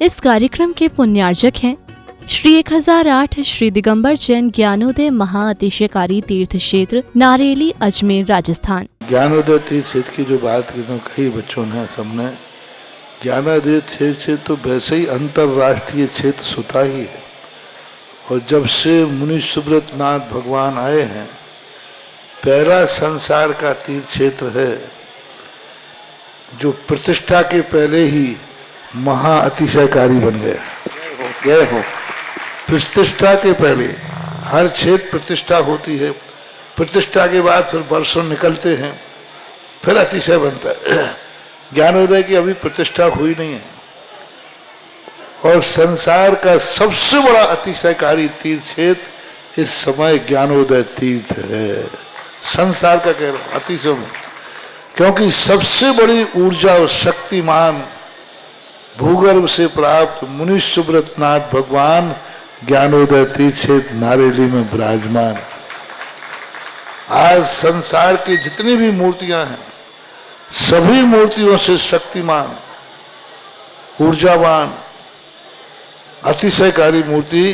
इस कार्यक्रम के पुण्यार्जक हैं श्री 1008 श्री दिगंबर जैन ज्ञानोदय महाअतिशयकारी तीर्थ क्षेत्र नारेली अजमेर राजस्थान। ज्ञानोदय तीर्थ क्षेत्र की जो बात की तो कई बच्चों ने सबने ज्ञानोदय क्षेत्र से तो वैसे ही अंतर्राष्ट्रीय क्षेत्र सुता ही है। और जब से मुनि सुब्रत नाथ भगवान आए हैं, पहला संसार का तीर्थ क्षेत्र है जो प्रतिष्ठा के पहले ही महाअतिशयकारी बन गया। प्रतिष्ठा के पहले हर क्षेत्र प्रतिष्ठा होती है, प्रतिष्ठा के बाद फिर वर्षों निकलते हैं, फिर अतिशय बनता है। ज्ञानोदय की अभी प्रतिष्ठा हुई नहीं है और संसार का सबसे बड़ा अतिशयकारी तीर्थ क्षेत्र इस समय ज्ञानोदय तीर्थ है। संसार का कह रहा हूं अतिशय में, क्योंकि सबसे बड़ी ऊर्जा और शक्तिमान भूगर्भ से प्राप्त मुनि सुब्रत नाथ भगवान ज्ञानोदय तीर्थ क्षेत्र नारेली में विराजमान। आज संसार की जितनी भी मूर्तियां हैं, सभी मूर्तियों से शक्तिमान, ऊर्जावान, अतिशयकारी मूर्ति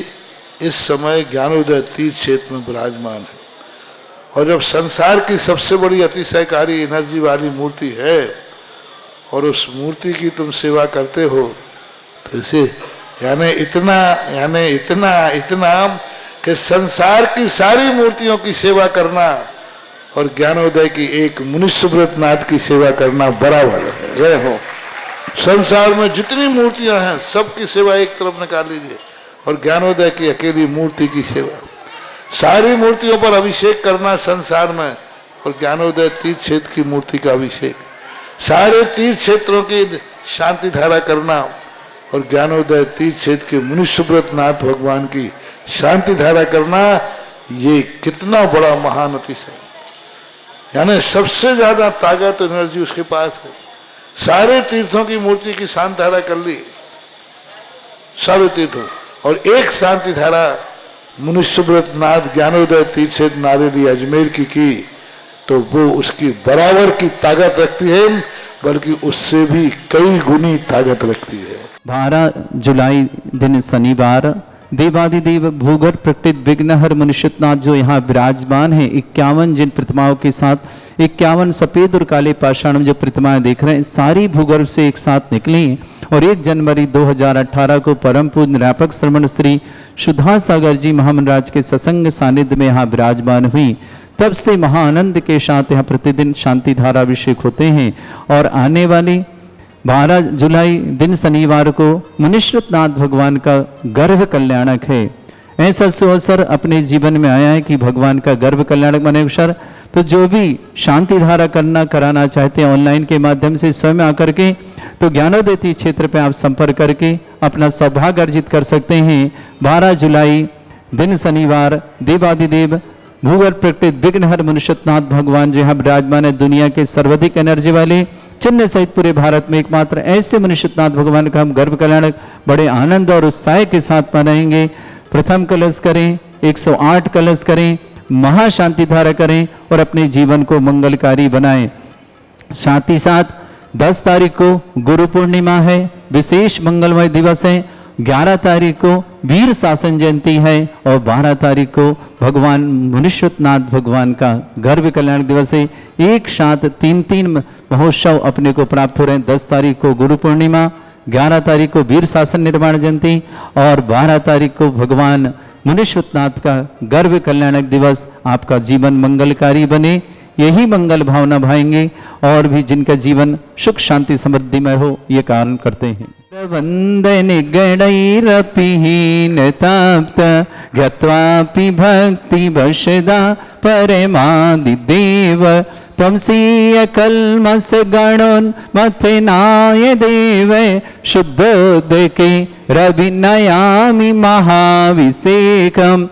इस समय ज्ञानोदय तीर्थ क्षेत्र में विराजमान है। और जब संसार की सबसे बड़ी अतिशयकारी एनर्जी वाली मूर्ति है और उस मूर्ति की तुम सेवा करते हो, तो इसे यानी इतना कि संसार की सारी मूर्तियों की सेवा करना और ज्ञानोदय की एक मुनि सुब्रत नाथ की सेवा करना बराबर है। जय हो। संसार में जितनी मूर्तियां हैं सबकी सेवा एक तरफ निकाल लीजिए और ज्ञानोदय की अकेली मूर्ति की सेवा। सारी मूर्तियों पर अभिषेक करना संसार में और ज्ञानोदय तीर्थ क्षेत्र की मूर्ति का अभिषेक, सारे तीर्थ क्षेत्रों की शांति धारा करना और ज्ञानोदय तीर्थ क्षेत्र के मुनि सुब्रत नाथ भगवान की शांति धारा करना, ये कितना बड़ा महान अतिशय। यानी सबसे ज्यादा ताकत एनर्जी उसके पास है। सारे तीर्थों की मूर्ति की शांति धारा कर ली, सारे तीर्थों, और एक शांति धारा मुनि सुब्रत नाथ ज्ञानोदय तीर्थ क्षेत्र नारेली अजमेर की तो वो उसकी बराबर की ताकत रखती है, बल्कि उससे भी कई गुनी ताकत रखती है। 12 जुलाई दिन शनिवार देवादिदेव भूगर्भ प्रकृत विघ्नहर मुनिषुतनाथ जो यहाँ विराजमान है, 51 जिन प्रतिमाओं के साथ 51 सफेद और काले पाषाण में जो प्रतिमाएं देख रहे हैं, सारी भूगर्भ से एक साथ निकली और 1 जनवरी 2018 को परम पूज्य निरापक श्रमण श्री सुधा सागर जी महामंडराज के सत्संग सानिध्य में यहाँ विराजमान हुई। तब से महाआनंद के साथ यहाँ प्रतिदिन शांति धारा अभिषेक होते हैं और आने वाली 12 जुलाई दिन शनिवार को मुनिश्रुत नाथ भगवान का गर्भ कल्याणक है। ऐसा सुअवसर अपने जीवन में आया है कि भगवान का गर्भ कल्याणक बने अवसर, तो जो भी शांति धारा कराना चाहते हैं ऑनलाइन के माध्यम से स्वयं आकर के, तो ज्ञानोदय तीर्थ क्षेत्र पे आप संपर्क करके अपना सौभाग्य अर्जित कर सकते हैं। 12 जुलाई दिन शनिवार देवादिदेव भूगर्भ प्रकृत विघ्नहर मुनिषुतनाथ भगवान जो यहाँ विराजमान है, दुनिया के सर्वाधिक एनर्जी वाले, चेन्नई सहित पूरे भारत में एकमात्र ऐसे मुनिषुतनाथ भगवान का हम गर्भ कल्याणक बड़े आनंद और उत्साह के साथ मनाएंगे। प्रथम कलश करें, 108 कलश करें, महाशांति धारा करें और अपने जीवन को मंगलकारी बनाएं। साथ ही साथ 10 तारीख को गुरु पूर्णिमा है, विशेष मंगलमय दिवस है। 11 तारीख को वीर शासन जयंती है और 12 तारीख को भगवान मुनिश्रुत नाथ भगवान का गर्भ कल्याण दिवस है। एक साथ 3 महोत्सव अपने को प्राप्त हो रहे हैं। 10 तारीख को गुरु पूर्णिमा, 11 तारीख को वीर शासन निर्माण जयंती और 12 तारीख को भगवान मुनिश्रुत नाथ का गर्भ कल्याणक दिवस। आपका जीवन मंगलकारी बने, यही मंगल भावना भाएंगे और भी जिनका जीवन सुख शांति समृद्धिमय हो, ये कारण करते हैं। वंदन गणैरपीन ताप्त ज्ञत्वापि भक्ति वशदा परमादिदेव त्वमसीय कल्मस गणोन्मथनाय देव शुद्धोदके रविनयामि महाभिषेकम्।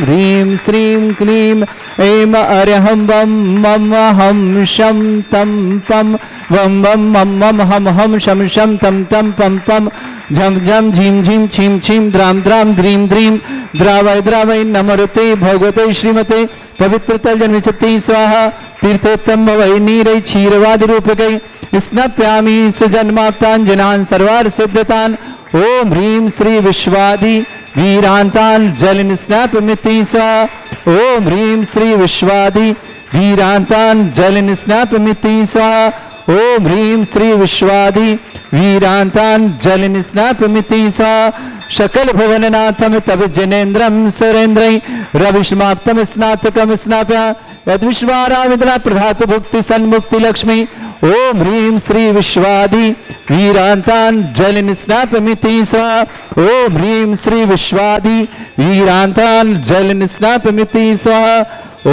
ह्रीं श्रीं क्लीं ऐं अरहं वं मम हं शं तं पं वं वं मम मम हम हम शं शं तं तं पं पं झम झम झीम झीम छीम छीम द्राम द्राम द्रीम द्रीम द्रावय द्रावय नमरते भगवते श्रीमते पवित्र तल जन्मचती स्वाहा तीर्थोत्तम भवै नीरै क्षीरवादि रूपकै स्नाप्यामि सुजन्माप्ताञ्जनान् सर्वार्थ सिद्धतान् ओम ह्रीं श्री विश्वादि वीरांतान जल स्नापमिति स्वाहा ओम ह्रीं श्री विश्वादि वीरांतान जल स्नापमिति स्वाहा ओम ह्रीं श्री विश्वादि वीरांतान जल स्नापमिति स्वाहा शकल भुवननाथम तब जनेन्द्रम सुरेन्द्रै रविष्माप्तम स्नातकम स्नाप्या यद्विश्वाराविद्रा प्रधात भुक्ति सन्मुक्ति लक्ष्मी ओम ह्रीं श्री विश्वादि वीरांतान जल स्नापमिति स्वाहा ओम ह्रीं श्री विश्वादि वीरांतान जल स्नापमिति स्वाहा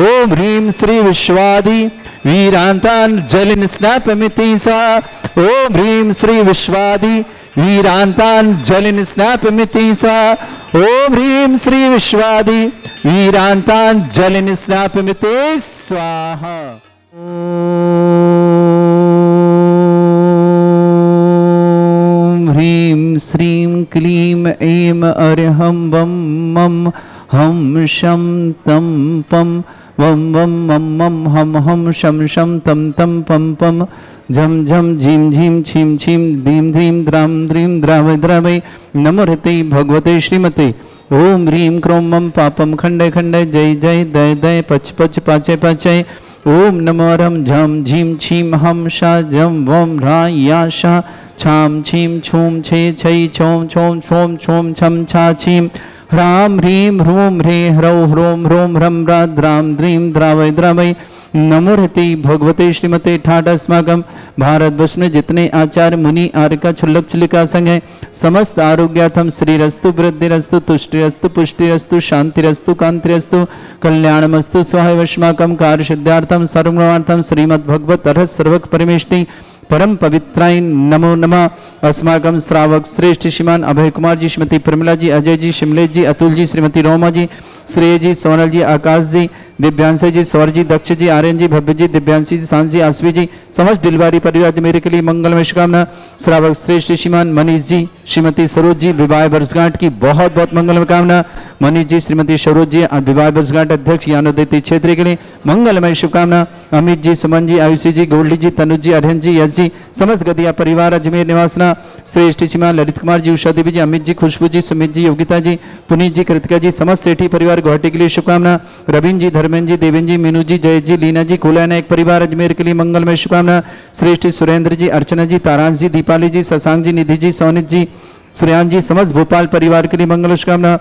ओम ह्रीं श्री विश्वादि वीरांतान जल स्नापमिति स्वाहा ओम ह्रीं श्री विश्वादि वीरांतान जल स्नापमिति स्वाहा ओम ह्रीं श्री विश्वादि वीरांतान जल स्नापमिति स्वाहा। ओम ह्रीं श्रीं क्लीं ऐं अर्हं वं मं हम शं तं पं वं वं मं मं हम हम शं शं तं तं पं पं झम झम झीम झीम छीम छीम धीम धीम द्राम द्रीम द्रावय द्रावय नमोहते भगवते श्रीमते ओम ह्रीं क्रों मं पापं खंडय खंडय जय जय दय दय पच पच पाचय पाचय ओम नमो रम झम झीम छीम हम शा जम वम रा या शा छाम छीम छूम छे छै छोम छोम छोम छोम छम छा छीम ह्राम ह्रीं ह्रूं ह्रे ह्रौ ह्रों ह्रों ह्रम रा द्राम द्रीं द्रावय द्रावय नमोहते भगवते श्रीमते ठाट अस्माकम भारतवर्ष में जितने आचार्य मुनि आर्य छुल्लक छुलिका संघ है समस्त आरोग्यार्थम श्रीरस्तु वृद्धिरस्तु तुष्टिरस्तु पुष्टिरस्तु शांतिरस्तु कांतिरस्तु कल्याणमस्तु स्वाहावश्माकम कार्य सिद्धार्थम सर्वगुणार्थम श्रीमद्भगवत अर्हत सर्वक परमेष्टि परम पवित्राय नमो नमः। अस्माकं श्रावक श्रेष्ठ श्रीमान अभय कुमार जी, श्रीमती प्रमिला जी, अजय जी, शिमलेश जी, अतुल जी, श्रीमती रोमा जी, श्रेय जी, सोनल जी, आकाश जी, दिव्यांश जी, सौर जी, दक्ष जी, आर्यन जी, भव्य जी, दिव्यांशी जी, सांस जी, आसवी जी, समस्त डिलवारी परिवार मेरे के लिए मंगलमय शुभकामना। श्रावक श्रेष्ठ श्रीमान मनीष जी, श्रीमती सरोज जी, विवाह वर्षगांठ की बहुत बहुत मंगलमय कामना। मनीष जी, श्रीमती सरोज जी, विवाह वर्षगांठ अध्यक्ष यानोदयती क्षेत्र के लिए मंगलमय शुभकामना। अमित जी, सुमन जी, आयुषी जी, गोल्डी जी, तनुज जी, अरहन जी, यश जी, समस्त गदिया परिवार अजमेर निवासना। श्रेष्ठ श्रीमान ललित कुमार जी, उषा देवी जी, अमित जी, खुशबू जी, सुमित जी, योगिता जी, पुनीत जी, कृतिका जी, समस्त सेठी परिवार गुवाहाटी के लिए शुभकामना। रवीन जी, धर्मेंद्र जी, देवेंद्र जी, मीनू जी, जय जी, लीना जी, कुलाना एक परिवार अजमेर के लिए मंगलमय शुभकामना। श्रेष्ठ सुरेंद्र जी, अर्चना जी, तारांश जी, दीपाली जी, शशांक जी, निधि जी, सोनित जी, श्रेयान जी, समस्त भोपाल परिवार के लिए मंगल शुभकामना।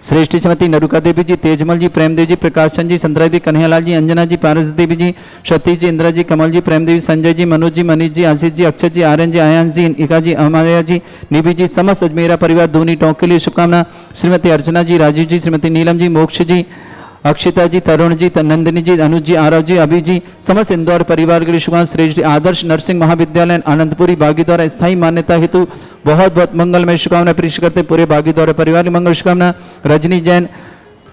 श्रेष्ठ श्रीमती नरुका देवी जी, तेजमल जी, प्रेमदेव जी, प्रकाश चंद जी, संतरा जी, कन्हैयालाल जी, अंजना जी, पारस देवी जी, सतीश जी, इंदिरा जी, कमल जी, प्रेमदेवी, संजय जी, मनोज जी, मनीष जी, आशीष जी, अक्षय जी, आर्यन जी, आयांश जी, इका जी, अमाया जी, निधि जी, समस्त अजमेरा परिवार दूनी टोंक के लिए शुभकामना। श्रीमती अर्चना जी, राजीव जी, श्रीमती नीलम जी, मोक्ष जी, अक्षिता जी, तरुण जी, नंदिनी जी, अनुज जी, आरव जी, अभी जी, समस्त इंदौर परिवार के लिए शुभकामना। श्रेष्ठ आदर्श नर्सिंग महाविद्यालय आनंदपुरी बागी द्वारा स्थायी मान्यता हेतु बहुत बहुत मंगलमय शुभकामना प्रेषित करते पूरे बागी द्वारा परिवार की मंगल शुभकामना। Rajni Jain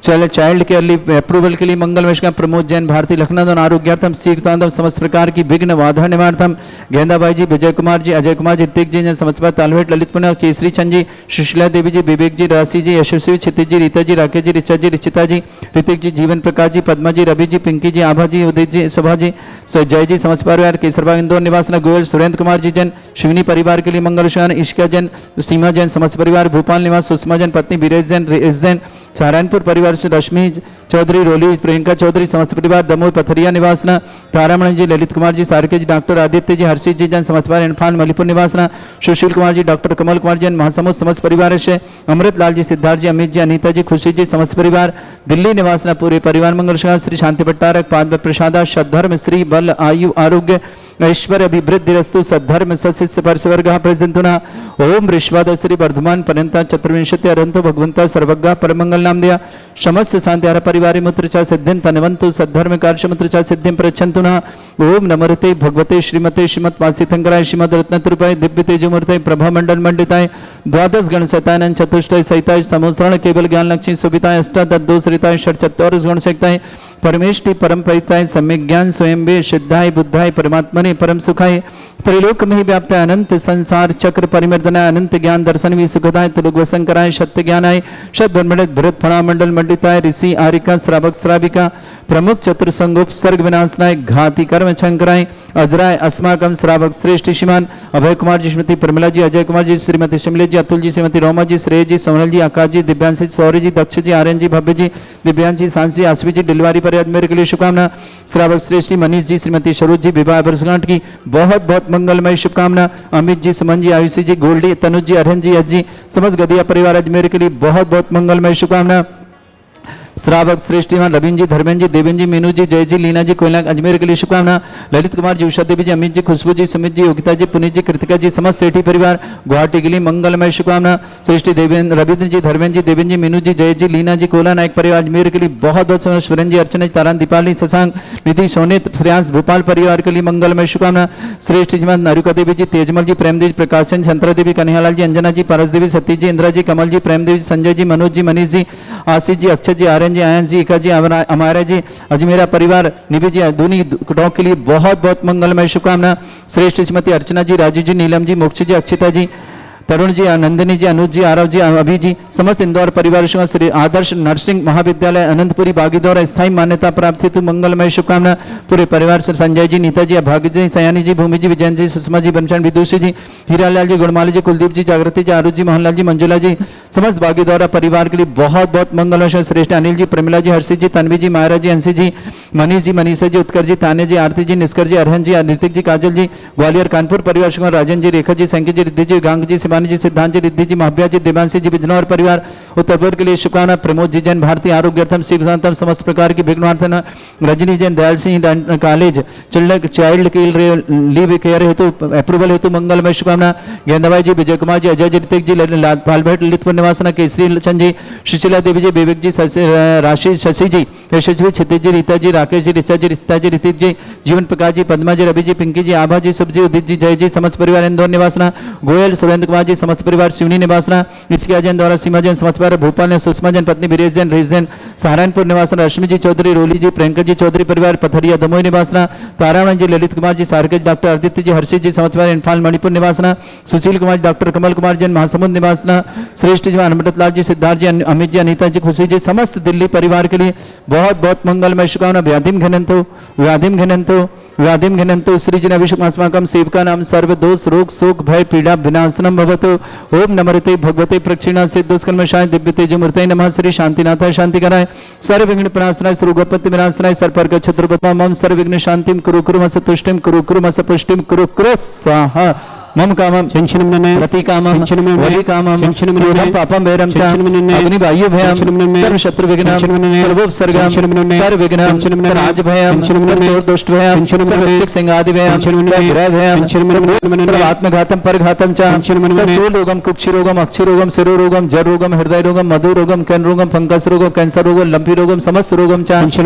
child care approval के लिए मंगलमय शुभकामना। प्रमोद जैन, भारतीय लखनऊ आरोग्यार्थम सीखतांधव समस्त प्रकार की विघ्न बाधा निवारणार्थम। गेंदाबाई जी, विजय कुमार जी, अजय कुमार जी, ऋतिक जी, समस्त तालवेट, ललित पुण्य, केसरी चंद जी, सुशीला देवी जी, विवेक जी, राशि जी, यशस्वी, क्षितिज जी, रीता जी, राकेश जी, ऋचा जी, रिचिता जी, ऋतिक जी, जीवन प्रकाश जी, पद्मा जी, रवि जी, पिंकी जी, आभा जी, उदित जी, शोभा जी, जय जी, समस्त परिवार, केसरबाग इंदौर निवासना, गोयल, सुरेंद्र कुमार जी जैन, शिवनी परिवार के लिए मंगल शुभकामना। इश्का जैन, सीमा जैन, समस्त परिवार, भोपाल निवास, सुषमा जैन, पत्नी बीरेश जैन, रेस जैन, सहारनपुर परिवार से रश्मि चौधरी, रोली, प्रियंका चौधरी, समस्त परिवार, दमोह पथरिया निवासना, तारामणि जी, ललित कुमार जी, सारके जी, डॉक्टर आदित्य जी, हर्षित जी जैन, समस्त परिवार, इरफान मलिपुर निवासना, सुशील कुमार जी, डॉक्टर कमल कुमार जैन, महासमुद, समस्त परिवार से अमृत लाल जी, सिद्धार्थ जी, अमित जी, अनीता जी, खुशी जी, समस्त परिवार, दिल्ली निवासना, पूरे परिवार मंगल शुभकामना। श्री शांति भट्टारक पाद प्रसादा, सद्धर्म, श्री बल, आयु, आरोग्य, ऐश्वर्य, अभिवृद्धिरस्तु, सद्धर्म, सशिष्य परसवर्ग प्रसिद्धुना। ओम ऋष्वाद श्री वर्धमान पर्यंता चतुर्विंशति अरंतो भगवंता सर्वज्ञ परमंगल नाम दिया समस्त शांति हर परिवार मुत्र चा सिद्धिं तनवंतु सद्धर्म कार्य मुत्र चा सिद्धिं प्रच्छन्तु न। ओम नमोते भगवते श्रीमते श्रीमत् वासितंकराय श्रीमद रत्नतृपाय दिव्य तेजमूर्तये प्रभा मंडल मंडिताय द्वादश गण सतानन चतुष्टय सहिताय समोसरण केवल ज्ञान लक्ष्मी सुविताय अष्टादश दोष रिताय षट चत्वारिश गुण सहिताय परमेष्टि परम पवित्राय सम्यक ज्ञान स्वयं वे सिद्धाय बुद्धाय परमात्मने परम सुखाय त्रिलोक में व्याप्त अनंत संसार चक्र परिमर्दनाय अनंत ज्ञान दर्शन भी सुखदाय त्रिलोक वसंकराय सत्य ज्ञानाय शत ब्रह्मणित भरत फणा मंडल मंडिताय ऋषि आरिका श्रावक श्राविका प्रमुख चतुर्संगोप सर्ग विनाशनाय घाती कर्म शंकराय अजराय अस्माकम श्रावक श्रेष्ठ श्रीमान अभय कुमार जी, श्रीमती प्रमिला जी, अजय कुमार जी, श्रीमती शिमले जी, अतुल जी, श्रीमती रोमा जी, श्रेय जी, सोनल जी, आकाश जी, दिव्यांशी सौर्य जी, दक्ष जी, आर्यन जी, भव्य जी, दिव्यांशी सांसी आसवी जी, डिलवारी पर मेरे के लिए शुभकामना। श्रावक श्रेष्ठ जी, मनीष जी, श्रीमती स्वरूप जी, विवाह वर्षगांठ की बहुत बहुत मंगलमय शुभकामना। अमित जी, सुमन जी, आयुषी जी, गोल्डी, तनुज जी, अरहन जी, यश जी, समस्त गदिया परिवार अजमेर के लिए बहुत बहुत मंगलमय शुभकामना। श्रावक श्रेष्ठ रवीन जी, धर्मेंद्र जी, देवेंद्र जी, मीनू जी, जय जी, लीना जी, कोयला अजमेर के लिए शुभकामना। ललित कुमार जी, उषा देवी जी, अमित जी, खुशबू जी, सुमित जी, योगिता जी, पुनीत जी, कृतिका जी, समस्त सेठी परिवार गुवाहाटी के लिए मंगलमय शुभकामना। श्रेष्ठ देवेंद्र रविंद्र जी, धर्मेंद्र जी, देवेंद्र जी, मीनू जी, जय जी, लीना जी, कोला नायक परिवार अजमेर के लिए बहुत बहुत शुभकामना। सुरेंद्र जी, अर्चना जी, तारान, दीपाली, शशांक, निधि, सोनित, श्रेयांश, भोपाल परिवार के लिए मंगलमय शुभकामना। श्रेष्ठ जी नरुका देवी जी, तेजमल जी, प्रेमदेव जी, प्रकाश चंद, संतरा देवी, कन्हैयालाल जी, अंजना जी, पारस देवी, सतीश जी, इंदिरा जी, कमल जी, प्रेमदेव जी, संजय जी, मनोज जी, मनीष जी, आशीष जी, अक्षय जी, आर्यन जी, आयन जी, इका जी, हमारा जी, अजमेरा परिवार निधि जी, दूनी कुटुंब के लिए बहुत बहुत मंगलमय शुभकामना। श्रेष्ठ श्रीमती अर्चना जी, राजू जी, नीलम जी, मोक्ष जी, अक्षिता जी, तरुण जी, नंदिनी जी, अनुज जी, आरव जी, अभी जी, समस्त इंदौर परिवार श्री आदर्श नर्सिंग महाविद्यालय अनंतपुरी बागीदौर स्थायी मान्यता प्राप्त हेतु मंगलमय शुभकामना। पूरे परिवार से संजय जी, नीता जी, भाग्य जी, सयानी जी, भूमि जी, विजयन जी, सुषमा जी, बनचंद विदुषी जी, हीरालाल जी, गुणमाली जी, कुलदीप जी, जागृति जी, आरुष जी, मोहनलाल जी, मंजुला जी, समस्त बागीदौरा परिवार के लिए बहुत बहुत मंगलमय। श्रेष्ठ अनिल जी, प्रमिला जी, हर्षित जी, तन्वी जी, मायरा जी, अंशी जी, मनीष जी, मनीषा जी, उत्कर जी, ताने जी, आरती जी, निष्कर जी, अरहन जी, ऋतिक जी, काजल जी, ग्वालियर कानपुर परिवार राजन जी, रेखा जी, संकेत जी, रिद्धि जी, गांग जी, शिवानी जी, सिद्धांत जी, रिद्धि जी, महाभ्या जी, देवांशी जी, बिजनौर परिवार उत्तरपुर के लिए शुभकामना। प्रमोद जी, जैन भारतीय आरोग्यर्थम शिवशांतम समस्त प्रकार की विघ्नार्थन। Rajni Jain, Dayal Singh college child leave care हेतु अप्रूवल हेतु मंगलमय शुभकामना। गेंदाबाई जी, विजय कुमार जी, अजय जी, ऋतिक जी, पालभेट ललितपुर निवासना, केसरी चंद जी, सुशीला देवी जी, विवेक जी, राशि शशि जी, यशस्वी, क्षितिज जी, रीता जी, राकेश जी, ऋचा जी, रिश्ता जी, ऋतिक जी, जीवन प्रकाश जी, पद्मा जी, रवि जी, पिंकी जी, आभा जी, शुभ जी, उदित जी, जय जी, समस्त परिवार इंदौर निवासना। गोयल सुरेंद्र कुमार जी, समस्त परिवार शिवनी निवासना। इसके अजैन द्वारा सीमा जैन, समस्त परिवार भोपाल ने सुषमा जैन, पत्नी वीरेश जैन, रेश जैन, सहारनपुर निवासना। रश्मि जी चौधरी, रोली जी, प्रियंका जी चौधरी परिवार पथरिया दमोई निवासना। तारामण जी, ललित कुमार जी, सारकेज, डॉक्टर आदित्य जी, हर्षित जी, समस्त परिवार इम्फाल मणिपुर निवासना। सुशील कुमार, डॉक्टर कमल कुमार जैन, महासमुंद निवासना। श्रेष्ठ जी, अमृत लाल जी, सिद्धार्थ जी, अमित जी, अनीता जी, खुशी जी, समस्त दिल्ली परिवार के लिए बहुत बहुत मंगलमय शुभकामना। व्याधिम घनंतो व्याधिम घनंतो व्याधिम घनंतो सृजन अभिषेकमास्माकं सेवका नाम सर्व दोष रोग शोक भय पीड़ा विनाशनम भवतु। ओम नमस्ते भगवते प्रक्षिणा सिद्धोस्कर्मशाय दिव्य तेजमूर्तये नमः। श्री शांतिनाथाय शांति कराय सर्व विघ्न प्रणाशनाय सर्वगोपत्ति विनाशनाय सर्वपर्ग छत्रपति मम सर्व विघ्न शांतिम कुरु कुरु मस तुष्टिम कुरु कुरु मस पुष्टिम कुरु कुरु स्वाहा। मम कामम चंचनमने रति कामम वली कामम चंचनमने पापम वैरम च अग्नि वायु भयम सर्व शत्रु विघ्नम सर्वोपसर्गम सर्व विघ्नम राज भयम सर्व दुष्ट भयम सर्व सिंहादि भयम ग्रह भयम सर्व आत्मघातम परघातम च सूल रोगम कुक्षि रोगम अक्षि रोगम शिरो रोगम जर रोगम हृदय रोगम मधु रोगम कर्ण रोगम फंगस रोगम कैंसर रोगम लंपी रोगम समस्त रोगम च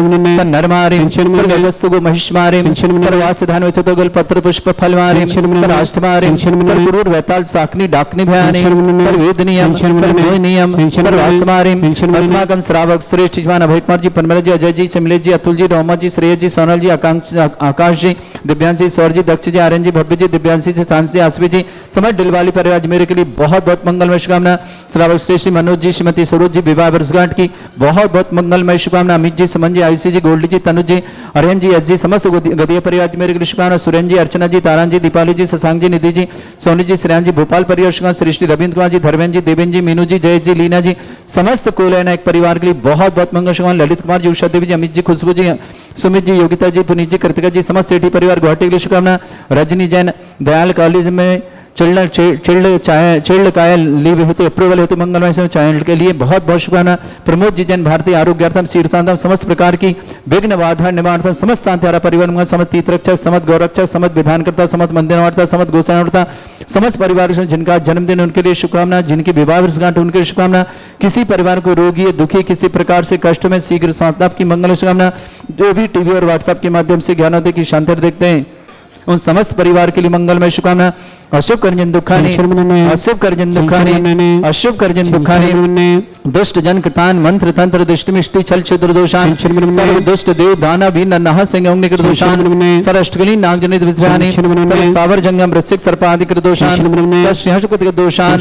नरमारि सर्वजस्तु महिष्मारि सर्वासिधान विचतोगल पत्र पुष्प फलमारि सर्वाष्टमारि सर्वपुरूर वैताल साकनी डाकनी भयानी सर्वेदनीयम सर्वोनियम सर्वास्मारिम अस्माकं श्रावक श्रेष्ठ जवान अभय कुमार जी, पनमल जी, अजय जी, सिमलेश जी, अतुल जी, रोमा जी, श्रेय जी, सोनल जी, आकाश जी, दिव्यांशी, सौर जी, दक्ष जी, आर्यन जी, भव्य जी, दिव्यांशी जी, सांसी, आसवी जी, समस्त दिलवाली परिवार मेरे के लिए बहुत बहुत मंगलमय शुभकामना। श्रावक श्रेष्ठ मनोज जी, श्रीमती सरोज जी, विवाह वर्षगांठ की बहुत बहुत मंगलमय शुभकामना। अमित जी, सुमन जी, आयुषी जी, गोल्डी जी, तनुज जी, अरहन जी, यश जी, समस्त गदीय परिवार मेरे के लिए शुभकामना। सुरेंद्र जी, अर्चना जी, तारान जी, दीपाली जी, शशांक जी, निधि जी, सोनी जी, श्रेयान जी, भोपाल परिवार श्रेष्ठी रविंद्र कुमार जी, धर्मेंद्र जी, देवेंद्र जी, मीनू जी, जय जी, लीना जी, समस्त कोलैना एक परिवार के लिए बहुत बहुत मंगल शुभकामना। ललित कुमार जी, उषा देवी जी, अमित जी, खुशबू जी, सुमित जी, योगिता जी, पुनीत जी, कृतिका जी, समस्त सेठी परिवार गुवाहाटी के लिए शुभकामना। रजनी जैन, दयाल कॉलेज में चिल्ड कायल लीव हेतु अप्रूवल हेतु मंगलमय चाइल्ड के लिए बहुत बहुत शुभकामना। प्रमोद जी, जैन भारतीय आरोग्यार्थम शीर्षांतम समस्त प्रकार की विघ्न बाधा निवारणार्थम समस्त शांतिहारा परिवार मंगल समस्त तीर्थरक्षक समस्त गौरक्षक समस्त विधानकर्ता समस्त मंदिरवार्ता समस्त गोसायनवर्ता समस्त परिवार जिनका जन्मदिन उनके लिए शुभकामना, जिनकी विवाह वर्षगांठ उनके लिए शुभकामना। किसी परिवार को रोगी दुखी किसी प्रकार से कष्ट में शीघ्र स्वास्थ्य की मंगल शुभकामना। जो भी टीवी और व्हाट्सएप के माध्यम से ज्ञानोदय की शांति देखते हैं उन समस्त परिवार के लिए मंगलमय शुभकामना। अशुभ कर्जन दुखानि अशुभ कर्जन दुखानि अशुभ कर्जन दुखानि दुष्ट जन कृतान मंत्र तंत्र दृष्टिमिष्टि छल छिद्र दोषान सर्व दुष्ट देव दाना भी नन्हा सिंह अग्नि कृत दोषान सरष्टकली नाग जनित विश्रानि स्थावर जंगम वृश्चिक सर्पादि कृत दोषान सिंहशुक दोषान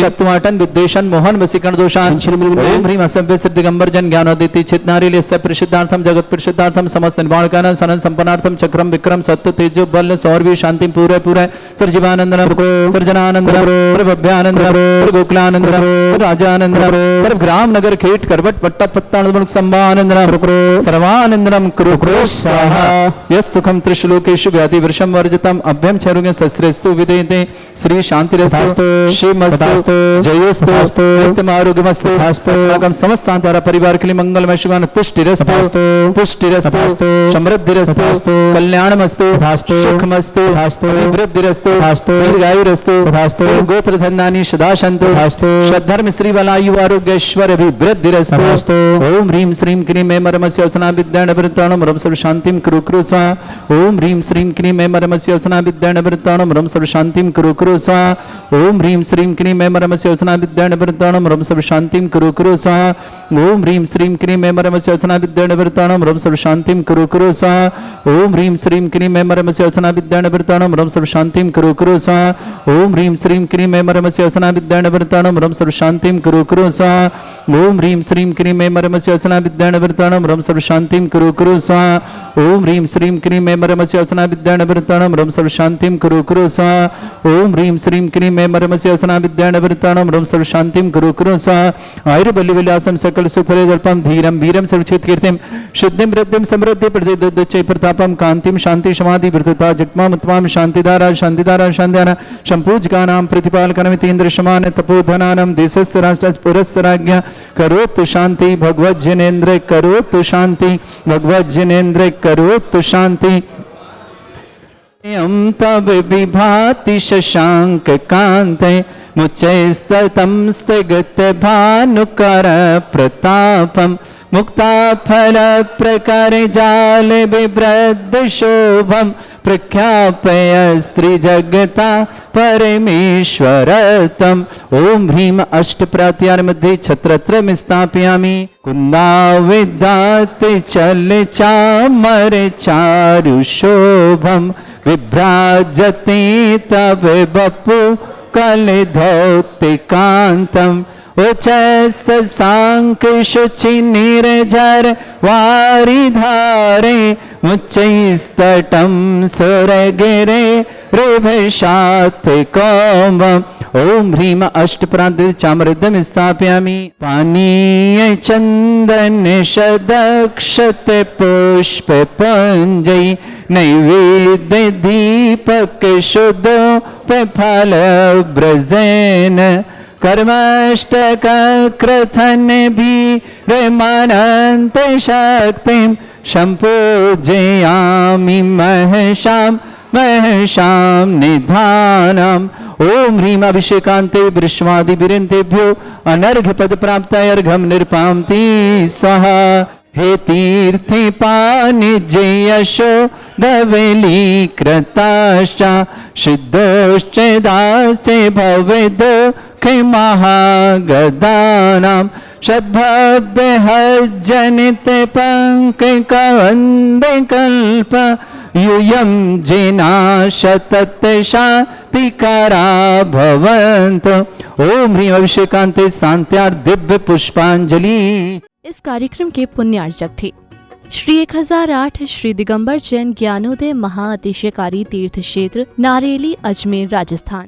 शत्रुआटन विद्वेषण मोहन वसीकरण दोषान ओम ह्रीम असभ्य सिद्ध दिगंबर जन ज्ञानोदिति चित नारी सब प्रसिद्धार्थम जगत प्रसिद्धार्थम समस्त निर्वाण कारण सनन संपन्नार्थम चक्रम विक्रम सत्य तेजो बल सौरवी शांति पूरे पूरे सर्जीवानंदनम सर्जनानंदनम प्रभव्यानंदनम गोकुलानंदनम राजानंदनम सर्व ग्राम नगर खेट करवट पट्टा पत्ता संभानंदनम सर्वानंदनम कुरु कुरु स्वाहा यस सुखम त्रिशलोकेषु व्याधि वर्षम वर्जितम अभ्यम चरुगे शस्त्रेस्तु विदेते श्री शांतिरस्तु शिवमस्तु जयोस्तु नित्यम आरोग्यमस्तु अस्माकं समस्त द्वारा परिवार के लिए मंगलमय शुभान तुष्टिरस्तु पुष्टिरस्तु समृद्धिरस्तु कल्याणमस्तु सुखमस्तु अभिवृद्धिरस्तु दीर्घायुरस्तु गोत्र धन्यानि सदा सन्तु सद्धर्म श्री वलायु आरोग्य ऐश्वर्य अभिवृद्धिरस्तु ओम ह्रीं श्रीं क्रीं मे मरमस्य वचना विद्यान वृत्ताणं रम सर्व शांतिं कुरु कुरु स्वाहा ओम ह्रीं श्रीं क्रीं मे मरमस्य वचना विद्यान वृत्ताणं रम सर्व शांतिं कुरु कुरु स्वाहा ओम ह्रीं श्रीं क्रीं मे मरमस्य वचना विद्यान वृत्ताणं रम सर्व शांतिं कुरु कुरु स्वाहा ओम ह्रीं श्रीं क्रीं मे मरमस्य वचना विद्यान वृत्ताणं रम सर्व शांतिं कुरु कुरु स्वाहा ओम ह्रीं श्रीं क्रीं मे मरमस्य वचना विद्यान वृत्ताणं रम सर्व शांतिं कुरु कुरु स्वाहा ओम ह्रीं श्रीं क्रीं मे मरमस्य वचना विद्यान वृत्ताणं रम सर्व शांतिं कुरु कुरु स्वाहा ओम ह्रीं श्रीं क्रीं मे मरमस्य वचना विद्यान वृत्ताणं रम सर्व शांतिं कुरु कुरु स्वाहा ओम ह्रीं श्रीं क्रीं मे मरमस्य वचना विद्यान वृत्ताणं रम सर्व शांतिं कुरु कुरु स्वाहा ओम ह्रीं श्रीं क्रीं मे मरमस्य वचना विद्यान वृत्ताणं रम सर्व शांतिं कुरु कुरु स्वाहा आयुर्बल्य विलासं सकल सुखरे जल्पं धीरं वीरं सर्वचित कीर्तिं सिद्धिं वृद्धिं समृद्धि प्रतिदुच्चै प्रतापं कांतिं शांति समाधि वृद्धता जगमां उत्तमां शांतिदारा शांतिदारा शांतिदारा संपूजकानां प्रतिपालकनमितीन्द्र समान तपोधनानां देशस्य राष्ट्रस्य पुरस्य राज्ञा करोतु शांति भगवज्जनेन्द्र करोतु शांति भगवज्जनेन्द्र करोतु शांति तब विभाति शशांक कांते मुच्चैस्ततं स्थगत भानुकर प्रतापम मुक्ता फल प्रकार जाल विवृद्ध शोभम प्रख्यापय स्त्री जगता परमेश्वरतम ओम ह्रीम अष्ट प्रत्यार मध्ये छत्रत्रम स्थापयामि कुंदा विद्यात चल चामर चारु शोभम विभ्राजते तव बपु कल धौते कांतम उचस सांक शुचि निर्झर वारिधारे मुच्चैस्तटं सुरगिरे ऋभशात् कौम ओम ह्रीम अष्टप्रान्त चामृतम स्थापयामि पानीय चंदन शदक्षत पुष्प पुंजै नैवेद्य दीपक शुद्ध फल ब्रजेन कर्मष्टक क्रथन भी रमानंत शक्तिं संपूजयामि महशां महशां निधानम् ओम ह्रीम अभिषेकान्ते वृष्मादि विरन्तेभ्यो अनर्घ्य पद प्राप्ताय अर्घ्यं निर्पान्ति स्वाहा हे तीर्थे पानिजे यशो धवली कृताश्च सिद्धोश्च दासे भवेदो महागदानां सद्भव्य हज्जनित पंकवन्दे कल्प यूयं जेना शतत शातिकारा भवन्तु ओम ह्रीं अभिषेकान्ते शान्त्यार दिव्य पुष्पांजलि। इस कार्यक्रम के पुण्यार्चक थे श्री 1008 श्री दिगंबर जैन ज्ञानोदय महाअतिशयकारी तीर्थ क्षेत्र नारेली अजमेर राजस्थान।